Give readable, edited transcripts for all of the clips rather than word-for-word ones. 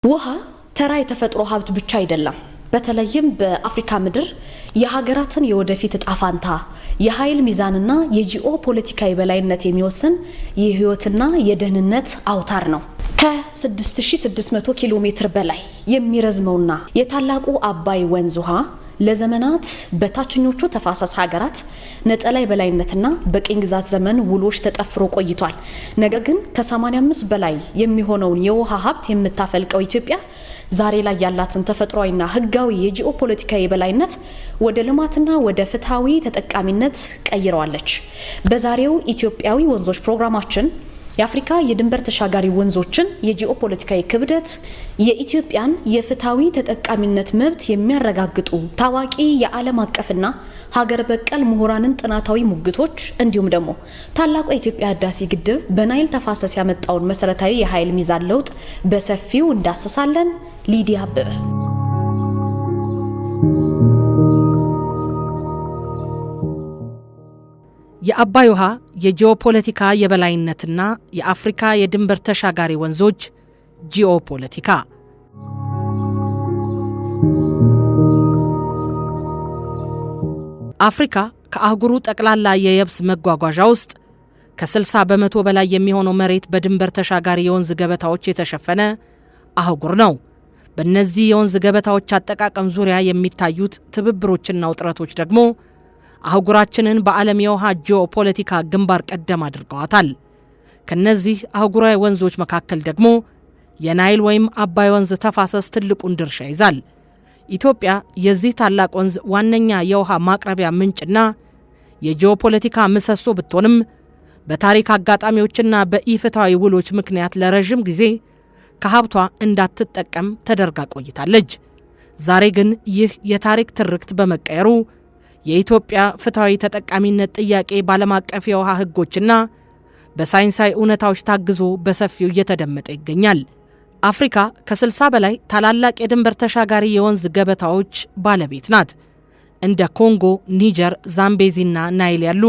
ውሃ ተራ የተፈጥሮ ሀብት ብቻ አይደለም። በተለይም በአፍሪካ ምድር የሀገራትን የወደፊት ጣፋንታ የኃይል ሚዛንና የጂኦ ፖለቲካዊ በላይነት የሚወስን የህይወትና የደህንነት አውታር ነው። ከ6600 ኪሎ ሜትር በላይ የሚረዝመውና የታላቁ አባይ ወንዝ ውሃ ለዘመናት በታችኞቹ ተፋሰስ ሀገራት ነጠላ በላይነትና በቅኝ ግዛት ዘመን ውሎች ተጠፍሮ ቆይቷል። ነገር ግን ከ85 በላይ የሚሆነውን የውሃ ሀብት የምታፈልቀው ኢትዮጵያ ዛሬ ላይ ያላትን ተፈጥሯዊና ህጋዊ የጂኦ ፖለቲካዊ በላይነት ወደ ልማትና ወደ ፍትሃዊ ተጠቃሚነት ቀይረዋለች። በዛሬው ኢትዮጵያዊ ወንዞች ፕሮግራማችን የአፍሪካ የድንበር ተሻጋሪ ወንዞችን የጂኦ ፖለቲካዊ ክብደት፣ የኢትዮጵያን የፍትሃዊ ተጠቃሚነት መብት የሚያረጋግጡ ታዋቂ የዓለም አቀፍና ሀገር በቀል ምሁራንን ጥናታዊ ሙግቶች እንዲሁም ደግሞ ታላቁ የኢትዮጵያ ህዳሴ ግድብ በናይል ተፋሰስ ያመጣውን መሰረታዊ የኃይል ሚዛን ለውጥ በሰፊው እንዳስሳለን። ሊዲያ አበበ የአባይ ውሃ የጂኦፖለቲካ የበላይነትና የአፍሪካ የድንበር ተሻጋሪ ወንዞች ጂኦፖለቲካ። አፍሪካ ከአህጉሩ ጠቅላላ የየብስ መጓጓዣ ውስጥ ከ60 በመቶ በላይ የሚሆነው መሬት በድንበር ተሻጋሪ የወንዝ ገበታዎች የተሸፈነ አህጉር ነው። በእነዚህ የወንዝ ገበታዎች አጠቃቀም ዙሪያ የሚታዩት ትብብሮችና ውጥረቶች ደግሞ አህጉራችንን በዓለም የውሃ ጂኦፖለቲካ ግንባር ቀደም አድርገዋታል። ከነዚህ አህጉራዊ ወንዞች መካከል ደግሞ የናይል ወይም አባይ ወንዝ ተፋሰስ ትልቁን ድርሻ ይዛል። ኢትዮጵያ የዚህ ታላቅ ወንዝ ዋነኛ የውሃ ማቅረቢያ ምንጭና የጂኦፖለቲካ ምሰሶ ብትሆንም በታሪክ አጋጣሚዎችና በኢፍትሃዊ ውሎች ምክንያት ለረጅም ጊዜ ከሀብቷ እንዳትጠቀም ተደርጋ ቆይታለች። ዛሬ ግን ይህ የታሪክ ትርክት በመቀየሩ የኢትዮጵያ ፍትሃዊ ተጠቃሚነት ጥያቄ በዓለም አቀፍ የውሃ ህጎችና በሳይንሳዊ እውነታዎች ታግዞ በሰፊው እየተደመጠ ይገኛል። አፍሪካ ከ60 በላይ ታላላቅ የድንበር ተሻጋሪ የወንዝ ገበታዎች ባለቤት ናት። እንደ ኮንጎ፣ ኒጀር፣ ዛምቤዚና ናይል ያሉ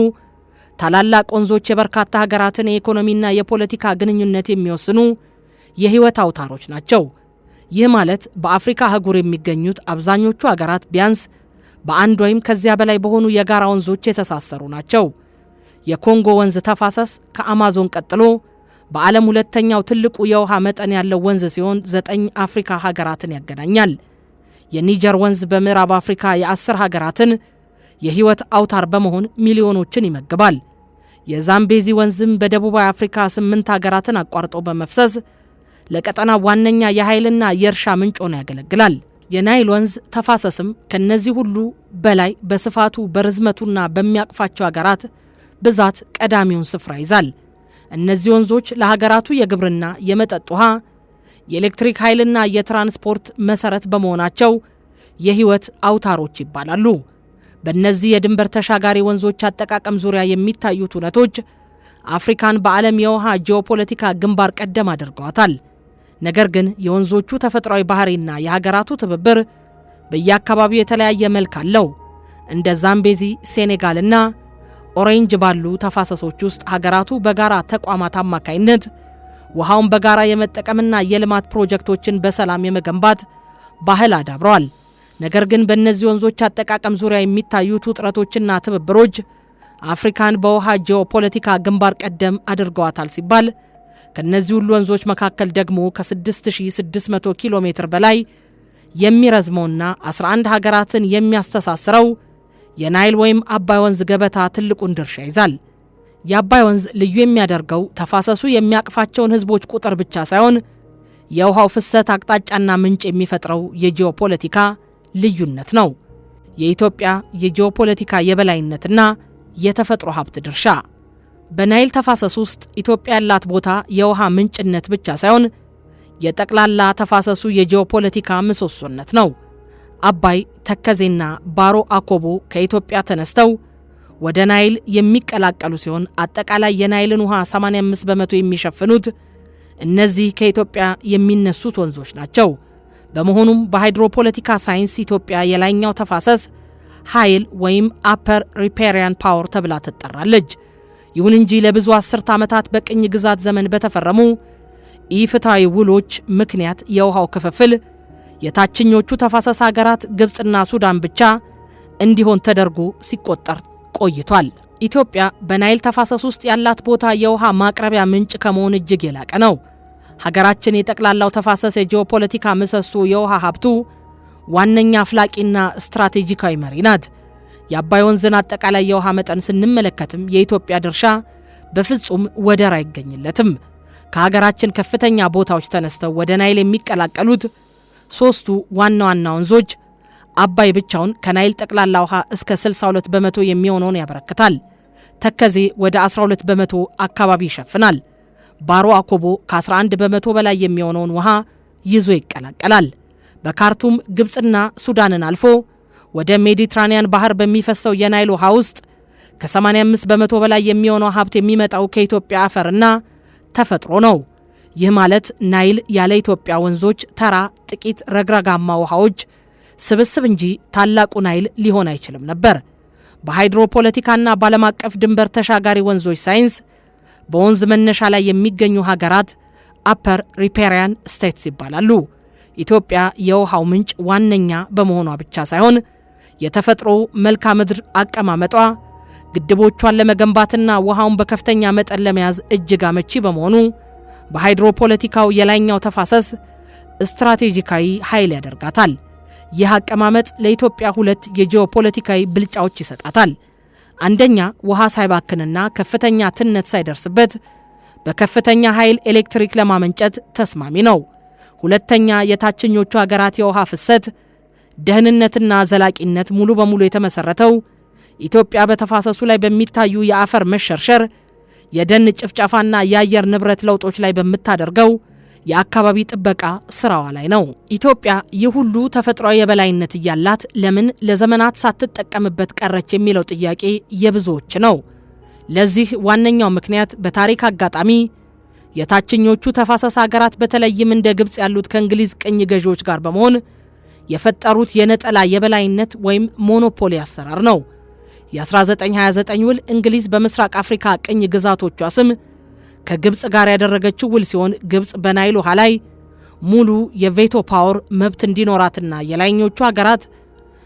ታላላቅ ወንዞች የበርካታ ሀገራትን የኢኮኖሚና የፖለቲካ ግንኙነት የሚወስኑ የህይወት አውታሮች ናቸው። ይህ ማለት በአፍሪካ አህጉር የሚገኙት አብዛኞቹ ሀገራት ቢያንስ በአንድ ወይም ከዚያ በላይ በሆኑ የጋራ ወንዞች የተሳሰሩ ናቸው። የኮንጎ ወንዝ ተፋሰስ ከአማዞን ቀጥሎ በዓለም ሁለተኛው ትልቁ የውሃ መጠን ያለው ወንዝ ሲሆን 9 አፍሪካ ሀገራትን ያገናኛል። የኒጀር ወንዝ በምዕራብ አፍሪካ የ10 ሀገራትን የህይወት አውታር በመሆን ሚሊዮኖችን ይመግባል። የዛምቤዚ ወንዝም በደቡባዊ አፍሪካ 8 ሀገራትን አቋርጦ በመፍሰስ ለቀጠና ዋነኛ የኃይልና የእርሻ ምንጭ ሆኖ ያገለግላል። የናይል ወንዝ ተፋሰስም ከነዚህ ሁሉ በላይ በስፋቱ በርዝመቱና በሚያቅፋቸው ሀገራት ብዛት ቀዳሚውን ስፍራ ይዛል። እነዚህ ወንዞች ለሀገራቱ የግብርና፣ የመጠጥ ውሃ፣ የኤሌክትሪክ ኃይልና የትራንስፖርት መሰረት በመሆናቸው የህይወት አውታሮች ይባላሉ። በእነዚህ የድንበር ተሻጋሪ ወንዞች አጠቃቀም ዙሪያ የሚታዩት እውነቶች አፍሪካን በዓለም የውሃ ጂኦፖለቲካ ግንባር ቀደም አድርገዋታል። ነገር ግን የወንዞቹ ተፈጥሯዊ ባህሪና የሀገራቱ ትብብር በየአካባቢው የተለያየ መልክ አለው። እንደ ዛምቤዚ፣ ሴኔጋልና ኦሬንጅ ባሉ ተፋሰሶች ውስጥ ሀገራቱ በጋራ ተቋማት አማካይነት ውሃውን በጋራ የመጠቀምና የልማት ፕሮጀክቶችን በሰላም የመገንባት ባህል አዳብረዋል። ነገር ግን በእነዚህ ወንዞች አጠቃቀም ዙሪያ የሚታዩት ውጥረቶችና ትብብሮች አፍሪካን በውሃ ጂኦፖለቲካ ግንባር ቀደም አድርገዋታል ሲባል ከነዚህ ሁሉ ወንዞች መካከል ደግሞ ከ6600 ኪሎ ሜትር በላይ የሚረዝመውና 11 ሀገራትን የሚያስተሳስረው የናይል ወይም አባይ ወንዝ ገበታ ትልቁን ድርሻ ይዛል። የአባይ ወንዝ ልዩ የሚያደርገው ተፋሰሱ የሚያቅፋቸውን ህዝቦች ቁጥር ብቻ ሳይሆን የውሃው ፍሰት አቅጣጫና ምንጭ የሚፈጥረው የጂኦፖለቲካ ልዩነት ነው። የኢትዮጵያ የጂኦፖለቲካ የበላይነትና የተፈጥሮ ሀብት ድርሻ በናይል ተፋሰስ ውስጥ ኢትዮጵያ ያላት ቦታ የውሃ ምንጭነት ብቻ ሳይሆን የጠቅላላ ተፋሰሱ የጂኦፖለቲካ ምሰሶነት ነው። አባይ፣ ተከዜና ባሮ አኮቦ ከኢትዮጵያ ተነስተው ወደ ናይል የሚቀላቀሉ ሲሆን አጠቃላይ የናይልን ውሃ 85 በመቶ የሚሸፍኑት እነዚህ ከኢትዮጵያ የሚነሱት ወንዞች ናቸው። በመሆኑም በሃይድሮፖለቲካ ሳይንስ ኢትዮጵያ የላይኛው ተፋሰስ ኃይል ወይም አፐር ሪፔሪያን ፓወር ተብላ ትጠራለች። ይሁን እንጂ ለብዙ 10 ዓመታት በቅኝ ግዛት ዘመን በተፈረሙ ኢፍትሐዊ ውሎች ምክንያት የውሃው ክፍፍል የታችኞቹ ተፋሰስ ሀገራት ግብጽና ሱዳን ብቻ እንዲሆን ተደርጎ ሲቆጠር ቆይቷል። ኢትዮጵያ በናይል ተፋሰስ ውስጥ ያላት ቦታ የውሃ ማቅረቢያ ምንጭ ከመሆን እጅግ የላቀ ነው። ሀገራችን የጠቅላላው ተፋሰስ የጂኦፖለቲካ ምሰሶ የውሃ ሀብቱ ዋነኛ አፍላቂና ስትራቴጂካዊ መሪ ናት። የአባይ ወንዝን አጠቃላይ የውሃ መጠን ስንመለከትም የኢትዮጵያ ድርሻ በፍጹም ወደር አይገኝለትም። ከሀገራችን ከፍተኛ ቦታዎች ተነስተው ወደ ናይል የሚቀላቀሉት ሶስቱ ዋና ዋና ወንዞች አባይ ብቻውን ከናይል ጠቅላላ ውሃ እስከ 62 በመቶ የሚሆነውን ያበረክታል። ተከዜ ወደ 12 በመቶ አካባቢ ይሸፍናል። ባሮ አኮቦ ከ11 በመቶ በላይ የሚሆነውን ውሃ ይዞ ይቀላቀላል። በካርቱም ግብጽና ሱዳንን አልፎ ወደ ሜዲትራኒያን ባህር በሚፈሰው የናይል ውሃ ውስጥ ከ85 በመቶ በላይ የሚሆነው ሀብት የሚመጣው ከኢትዮጵያ አፈርና ተፈጥሮ ነው። ይህ ማለት ናይል ያለ ኢትዮጵያ ወንዞች ተራ ጥቂት ረግረጋማ ውሃዎች ስብስብ እንጂ ታላቁ ናይል ሊሆን አይችልም ነበር። በሃይድሮፖለቲካና በዓለም አቀፍ ድንበር ተሻጋሪ ወንዞች ሳይንስ በወንዝ መነሻ ላይ የሚገኙ ሀገራት አፐር ሪፔሪያን ስቴትስ ይባላሉ። ኢትዮጵያ የውሃው ምንጭ ዋነኛ በመሆኗ ብቻ ሳይሆን የተፈጥሮ መልክዓ ምድር አቀማመጧ ግድቦቿን ለመገንባትና ውሃውን በከፍተኛ መጠን ለመያዝ እጅግ አመቺ በመሆኑ በሃይድሮፖለቲካው የላይኛው ተፋሰስ ስትራቴጂካዊ ኃይል ያደርጋታል። ይህ አቀማመጥ ለኢትዮጵያ ሁለት የጂኦፖለቲካዊ ብልጫዎች ይሰጣታል። አንደኛ፣ ውሃ ሳይባክንና ከፍተኛ ትነት ሳይደርስበት በከፍተኛ ኃይል ኤሌክትሪክ ለማመንጨት ተስማሚ ነው። ሁለተኛ፣ የታችኞቹ ሀገራት የውሃ ፍሰት ደህንነትና ዘላቂነት ሙሉ በሙሉ የተመሰረተው ኢትዮጵያ በተፋሰሱ ላይ በሚታዩ የአፈር መሸርሸር፣ የደን ጭፍጨፋና የአየር ንብረት ለውጦች ላይ በምታደርገው የአካባቢ ጥበቃ ስራዋ ላይ ነው። ኢትዮጵያ ይህ ሁሉ ተፈጥሯዊ የበላይነት እያላት ለምን ለዘመናት ሳትጠቀምበት ቀረች የሚለው ጥያቄ የብዙዎች ነው። ለዚህ ዋነኛው ምክንያት በታሪክ አጋጣሚ የታችኞቹ ተፋሰስ ሀገራት በተለይም እንደ ግብጽ ያሉት ከእንግሊዝ ቅኝ ገዢዎች ጋር በመሆን የፈጠሩት የነጠላ የበላይነት ወይም ሞኖፖሊ አሰራር ነው። የ1929 ውል እንግሊዝ በምስራቅ አፍሪካ ቅኝ ግዛቶቿ ስም ከግብጽ ጋር ያደረገችው ውል ሲሆን ግብጽ በናይል ውሃ ላይ ሙሉ የቬቶ ፓወር መብት እንዲኖራትና የላይኞቹ ሀገራት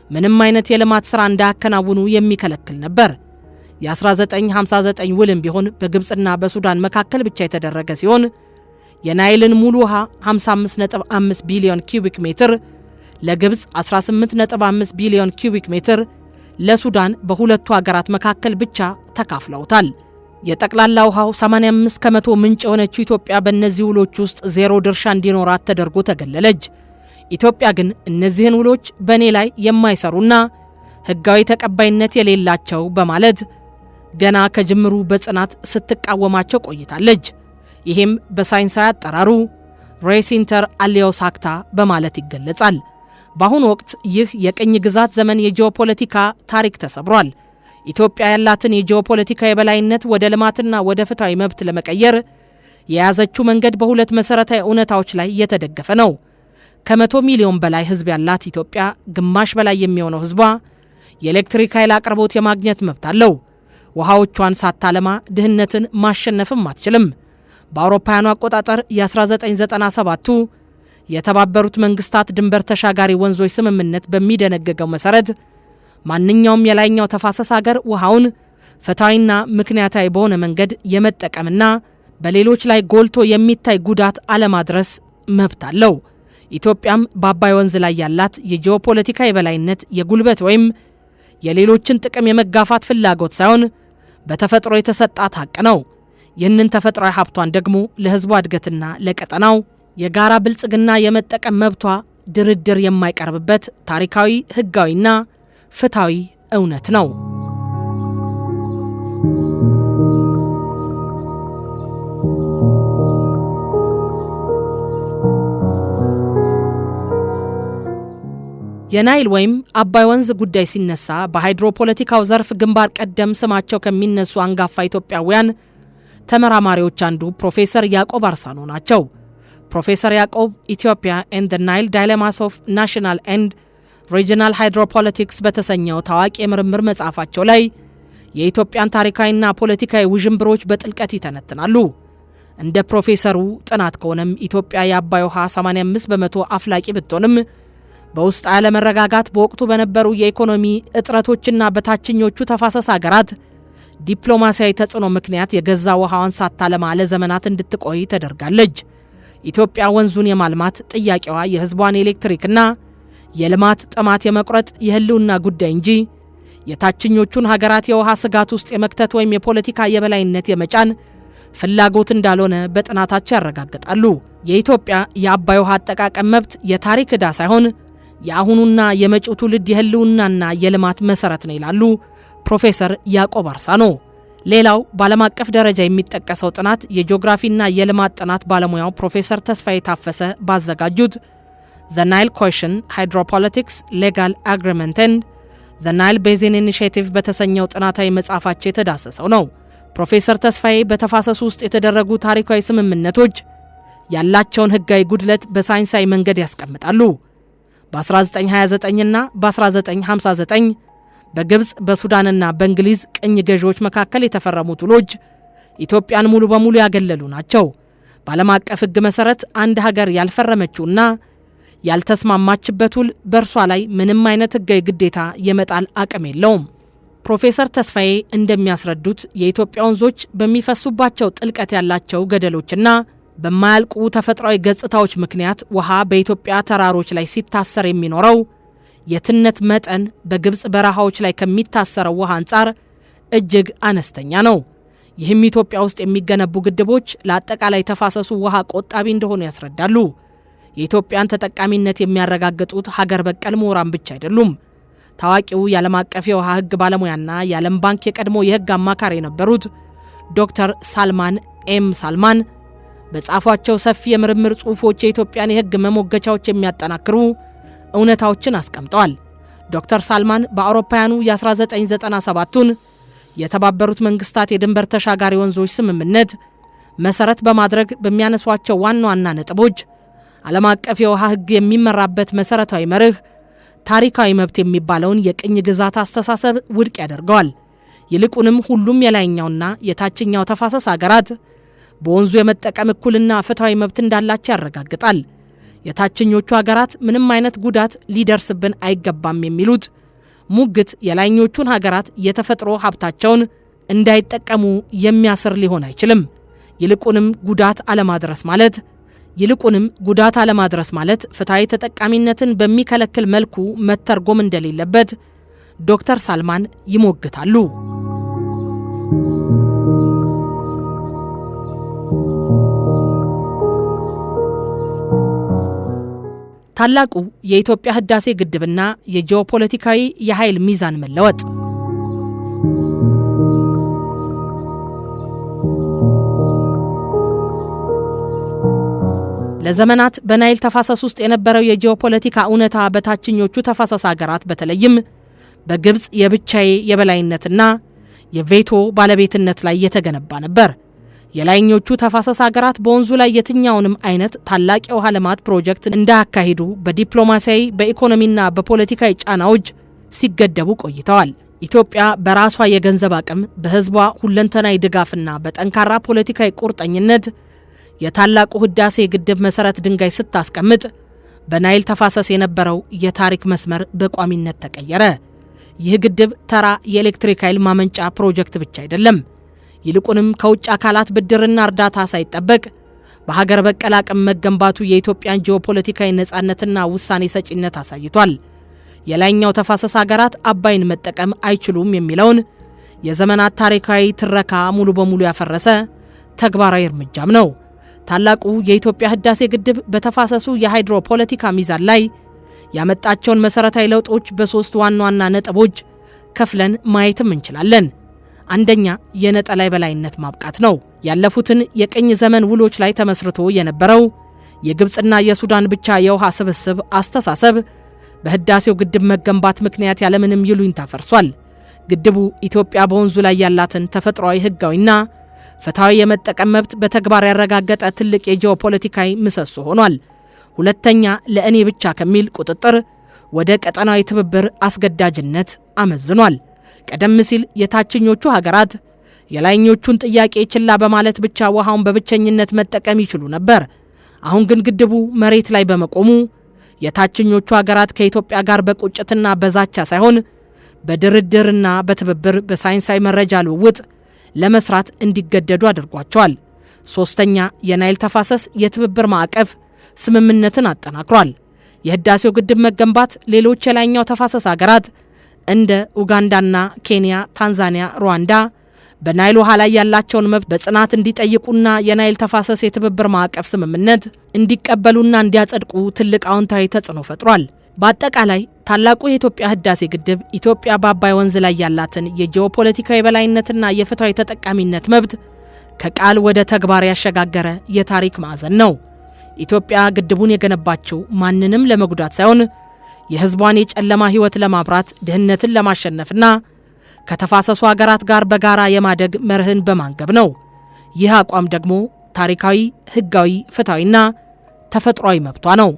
ምንም አይነት የልማት ሥራ እንዳያከናውኑ የሚከለክል ነበር። የ1959 ውልም ቢሆን በግብጽና በሱዳን መካከል ብቻ የተደረገ ሲሆን የናይልን ሙሉ ውሃ 55.5 ቢሊዮን ኪዩቢክ ሜትር ለግብጽ 18.5 ቢሊዮን ኪዩቢክ ሜትር ለሱዳን በሁለቱ ሀገራት መካከል ብቻ ተካፍለውታል። የጠቅላላ ውሃው 85 ከመቶ ምንጭ የሆነችው ኢትዮጵያ በእነዚህ ውሎች ውስጥ ዜሮ ድርሻ እንዲኖራት ተደርጎ ተገለለች። ኢትዮጵያ ግን እነዚህን ውሎች በእኔ ላይ የማይሰሩና ሕጋዊ ተቀባይነት የሌላቸው በማለት ገና ከጅምሩ በጽናት ስትቃወማቸው ቆይታለች። ይህም በሳይንሳዊ አጠራሩ ሬስ ኢንተር አሊዮስ አክታ በማለት ይገለጻል። በአሁኑ ወቅት ይህ የቅኝ ግዛት ዘመን የጂኦፖለቲካ ታሪክ ተሰብሯል። ኢትዮጵያ ያላትን የጂኦፖለቲካ የበላይነት ወደ ልማትና ወደ ፍትሐዊ መብት ለመቀየር የያዘችው መንገድ በሁለት መሰረታዊ እውነታዎች ላይ የተደገፈ ነው። ከ100 ሚሊዮን በላይ ሕዝብ ያላት ኢትዮጵያ ግማሽ በላይ የሚሆነው ሕዝቧ የኤሌክትሪክ ኃይል አቅርቦት የማግኘት መብት አለው። ውሃዎቿን ሳታለማ ድህነትን ማሸነፍም አትችልም። በአውሮፓውያኑ አቆጣጠር የ1997ቱ የተባበሩት መንግስታት ድንበር ተሻጋሪ ወንዞች ስምምነት በሚደነገገው መሰረት ማንኛውም የላይኛው ተፋሰስ ሀገር ውሃውን ፍትሐዊና ምክንያታዊ በሆነ መንገድ የመጠቀምና በሌሎች ላይ ጎልቶ የሚታይ ጉዳት አለማድረስ መብት አለው። ኢትዮጵያም በአባይ ወንዝ ላይ ያላት የጂኦፖለቲካ የበላይነት የጉልበት ወይም የሌሎችን ጥቅም የመጋፋት ፍላጎት ሳይሆን በተፈጥሮ የተሰጣት ሀቅ ነው። ይህንን ተፈጥሯዊ ሀብቷን ደግሞ ለህዝቧ እድገትና ለቀጠናው የጋራ ብልጽግና የመጠቀም መብቷ ድርድር የማይቀርብበት ታሪካዊ፣ ህጋዊና ፍትሐዊ እውነት ነው። የናይል ወይም አባይ ወንዝ ጉዳይ ሲነሳ በሃይድሮፖለቲካው ዘርፍ ግንባር ቀደም ስማቸው ከሚነሱ አንጋፋ ኢትዮጵያውያን ተመራማሪዎች አንዱ ፕሮፌሰር ያዕቆብ አርሳኖ ናቸው። ፕሮፌሰር ያዕቆብ ኢትዮጵያ ኤንድ ዘ ናይል ዳይሌማስ ኦፍ ናሽናል ኤንድ ሪጂናል ሃይድሮፖለቲክስ በተሰኘው ታዋቂ የምርምር መጽሐፋቸው ላይ የኢትዮጵያን ታሪካዊና ፖለቲካዊ ውዥንብሮች በጥልቀት ይተነትናሉ። እንደ ፕሮፌሰሩ ጥናት ከሆነም ኢትዮጵያ የአባይ ውሃ 85 በመቶ አፍላቂ ብትሆንም በውስጥ ያለመረጋጋት በወቅቱ በነበሩ የኢኮኖሚ እጥረቶችና በታችኞቹ ተፋሰስ ሀገራት ዲፕሎማሲያዊ ተጽዕኖ ምክንያት የገዛ ውሃዋን ሳታለማ ለዘመናት እንድትቆይ ተደርጋለች። ኢትዮጵያ ወንዙን የማልማት ጥያቄዋ የሕዝቧን ኤሌክትሪክና የልማት ጥማት የመቁረጥ የህልውና ጉዳይ እንጂ የታችኞቹን ሀገራት የውሃ ስጋት ውስጥ የመክተት ወይም የፖለቲካ የበላይነት የመጫን ፍላጎት እንዳልሆነ በጥናታቸው ያረጋግጣሉ። የኢትዮጵያ የአባይ ውሃ አጠቃቀም መብት የታሪክ ዕዳ ሳይሆን የአሁኑና የመጪው ትውልድ የህልውናና የልማት መሰረት ነው ይላሉ ፕሮፌሰር ያዕቆብ አርሳኖ። ሌላው በዓለም አቀፍ ደረጃ የሚጠቀሰው ጥናት የጂኦግራፊና የልማት ጥናት ባለሙያው ፕሮፌሰር ተስፋዬ ታፈሰ ባዘጋጁት The Nile Question Hydropolitics Legal Agreement and The Nile Basin Initiative በተሰኘው ጥናታዊ መጽሐፋቸው የተዳሰሰው ነው። ፕሮፌሰር ተስፋዬ በተፋሰሱ ውስጥ የተደረጉ ታሪካዊ ስምምነቶች ያላቸውን ህጋዊ ጉድለት በሳይንሳዊ መንገድ ያስቀምጣሉ። በ1929 እና በ1959 በግብጽ በሱዳንና በእንግሊዝ ቅኝ ገዢዎች መካከል የተፈረሙት ውሎች ኢትዮጵያን ሙሉ በሙሉ ያገለሉ ናቸው። በዓለም አቀፍ ህግ መሰረት አንድ ሀገር ያልፈረመችውና ያልተስማማችበት ውል በእርሷ ላይ ምንም አይነት ህጋዊ ግዴታ የመጣል አቅም የለውም። ፕሮፌሰር ተስፋዬ እንደሚያስረዱት የኢትዮጵያ ወንዞች በሚፈሱባቸው ጥልቀት ያላቸው ገደሎችና በማያልቁ ተፈጥሯዊ ገጽታዎች ምክንያት ውሃ በኢትዮጵያ ተራሮች ላይ ሲታሰር የሚኖረው የትነት መጠን በግብጽ በረሃዎች ላይ ከሚታሰረው ውሃ አንጻር እጅግ አነስተኛ ነው። ይህም ኢትዮጵያ ውስጥ የሚገነቡ ግድቦች ለአጠቃላይ ተፋሰሱ ውሃ ቆጣቢ እንደሆኑ ያስረዳሉ። የኢትዮጵያን ተጠቃሚነት የሚያረጋግጡት ሀገር በቀል ምሁራን ብቻ አይደሉም። ታዋቂው የዓለም አቀፍ የውሃ ህግ ባለሙያና የዓለም ባንክ የቀድሞ የህግ አማካሪ የነበሩት ዶክተር ሳልማን ኤም ሳልማን በጻፏቸው ሰፊ የምርምር ጽሑፎች የኢትዮጵያን የህግ መሞገቻዎች የሚያጠናክሩ እውነታዎችን አስቀምጠዋል። ዶክተር ሳልማን በአውሮፓውያኑ የ1997ቱን የተባበሩት መንግስታት የድንበር ተሻጋሪ ወንዞች ስምምነት መሰረት በማድረግ በሚያነሷቸው ዋና ዋና ነጥቦች ዓለም አቀፍ የውሃ ህግ የሚመራበት መሰረታዊ መርህ ታሪካዊ መብት የሚባለውን የቅኝ ግዛት አስተሳሰብ ውድቅ ያደርገዋል። ይልቁንም ሁሉም የላይኛውና የታችኛው ተፋሰስ ሀገራት በወንዙ የመጠቀም እኩልና ፍትሃዊ መብት እንዳላቸው ያረጋግጣል። የታችኞቹ ሀገራት ምንም አይነት ጉዳት ሊደርስብን አይገባም የሚሉት ሙግት የላይኞቹን ሀገራት የተፈጥሮ ሀብታቸውን እንዳይጠቀሙ የሚያስር ሊሆን አይችልም። ይልቁንም ጉዳት አለማድረስ ማለት ፍትሃዊ ተጠቃሚነትን በሚከለክል መልኩ መተርጎም እንደሌለበት ዶክተር ሳልማን ይሞግታሉ። ታላቁ የኢትዮጵያ ህዳሴ ግድብና የጂኦፖለቲካዊ የኃይል ሚዛን መለወጥ ለዘመናት በናይል ተፋሰስ ውስጥ የነበረው የጂኦፖለቲካ እውነታ በታችኞቹ ተፋሰስ ሀገራት በተለይም በግብጽ የብቻዬ የበላይነትና የቬቶ ባለቤትነት ላይ የተገነባ ነበር። የላይኞቹ ተፋሰስ ሀገራት በወንዙ ላይ የትኛውንም አይነት ታላቅ የውሃ ልማት ፕሮጀክት እንዳያካሂዱ በዲፕሎማሲያዊ በኢኮኖሚና በፖለቲካዊ ጫናዎች ሲገደቡ ቆይተዋል። ኢትዮጵያ በራሷ የገንዘብ አቅም በህዝቧ ሁለንተናዊ ድጋፍና በጠንካራ ፖለቲካዊ ቁርጠኝነት የታላቁ ህዳሴ ግድብ መሰረት ድንጋይ ስታስቀምጥ በናይል ተፋሰስ የነበረው የታሪክ መስመር በቋሚነት ተቀየረ። ይህ ግድብ ተራ የኤሌክትሪክ ኃይል ማመንጫ ፕሮጀክት ብቻ አይደለም። ይልቁንም ከውጭ አካላት ብድርና እርዳታ ሳይጠበቅ በሀገር በቀል አቅም መገንባቱ የኢትዮጵያን ጂኦፖለቲካዊ ነጻነትና ውሳኔ ሰጪነት አሳይቷል። የላይኛው ተፋሰስ ሀገራት አባይን መጠቀም አይችሉም የሚለውን የዘመናት ታሪካዊ ትረካ ሙሉ በሙሉ ያፈረሰ ተግባራዊ እርምጃም ነው። ታላቁ የኢትዮጵያ ህዳሴ ግድብ በተፋሰሱ የሃይድሮፖለቲካ ሚዛን ላይ ያመጣቸውን መሰረታዊ ለውጦች በሶስት ዋና ዋና ነጥቦች ከፍለን ማየትም እንችላለን። አንደኛ፣ የነጠላ የበላይነት ማብቃት ነው። ያለፉትን የቅኝ ዘመን ውሎች ላይ ተመስርቶ የነበረው የግብጽና የሱዳን ብቻ የውሃ ስብስብ አስተሳሰብ በህዳሴው ግድብ መገንባት ምክንያት ያለምንም ይሉኝታ ፈርሷል። ግድቡ ኢትዮጵያ በወንዙ ላይ ያላትን ተፈጥሯዊ ህጋዊና ፍትሃዊ የመጠቀም መብት በተግባር ያረጋገጠ ትልቅ የጂኦፖለቲካዊ ምሰሶ ሆኗል። ሁለተኛ፣ ለእኔ ብቻ ከሚል ቁጥጥር ወደ ቀጠናዊ ትብብር አስገዳጅነት አመዝኗል። ቀደም ሲል የታችኞቹ ሀገራት የላይኞቹን ጥያቄ ችላ በማለት ብቻ ውሃውን በብቸኝነት መጠቀም ይችሉ ነበር። አሁን ግን ግድቡ መሬት ላይ በመቆሙ የታችኞቹ ሀገራት ከኢትዮጵያ ጋር በቁጭትና በዛቻ ሳይሆን በድርድርና በትብብር በሳይንሳዊ መረጃ ልውውጥ ለመስራት እንዲገደዱ አድርጓቸዋል። ሶስተኛ የናይል ተፋሰስ የትብብር ማዕቀፍ ስምምነትን አጠናክሯል። የህዳሴው ግድብ መገንባት ሌሎች የላይኛው ተፋሰስ ሀገራት እንደ ኡጋንዳና ኬንያ፣ ታንዛኒያ፣ ሩዋንዳ በናይል ውሃ ላይ ያላቸውን መብት በጽናት እንዲጠይቁና የናይል ተፋሰስ የትብብር ማዕቀፍ ስምምነት እንዲቀበሉና እንዲያጸድቁ ትልቅ አዎንታዊ ተጽዕኖ ፈጥሯል። በአጠቃላይ ታላቁ የኢትዮጵያ ህዳሴ ግድብ ኢትዮጵያ በአባይ ወንዝ ላይ ያላትን የጂኦፖለቲካዊ የበላይነትና የፍትሃዊ ተጠቃሚነት መብት ከቃል ወደ ተግባር ያሸጋገረ የታሪክ ማዕዘን ነው። ኢትዮጵያ ግድቡን የገነባችው ማንንም ለመጉዳት ሳይሆን የህዝቧን የጨለማ ህይወት ለማብራት ድህነትን ለማሸነፍና ከተፋሰሱ ሀገራት ጋር በጋራ የማደግ መርህን በማንገብ ነው። ይህ አቋም ደግሞ ታሪካዊ፣ ህጋዊ፣ ፍትሃዊና ተፈጥሯዊ መብቷ ነው።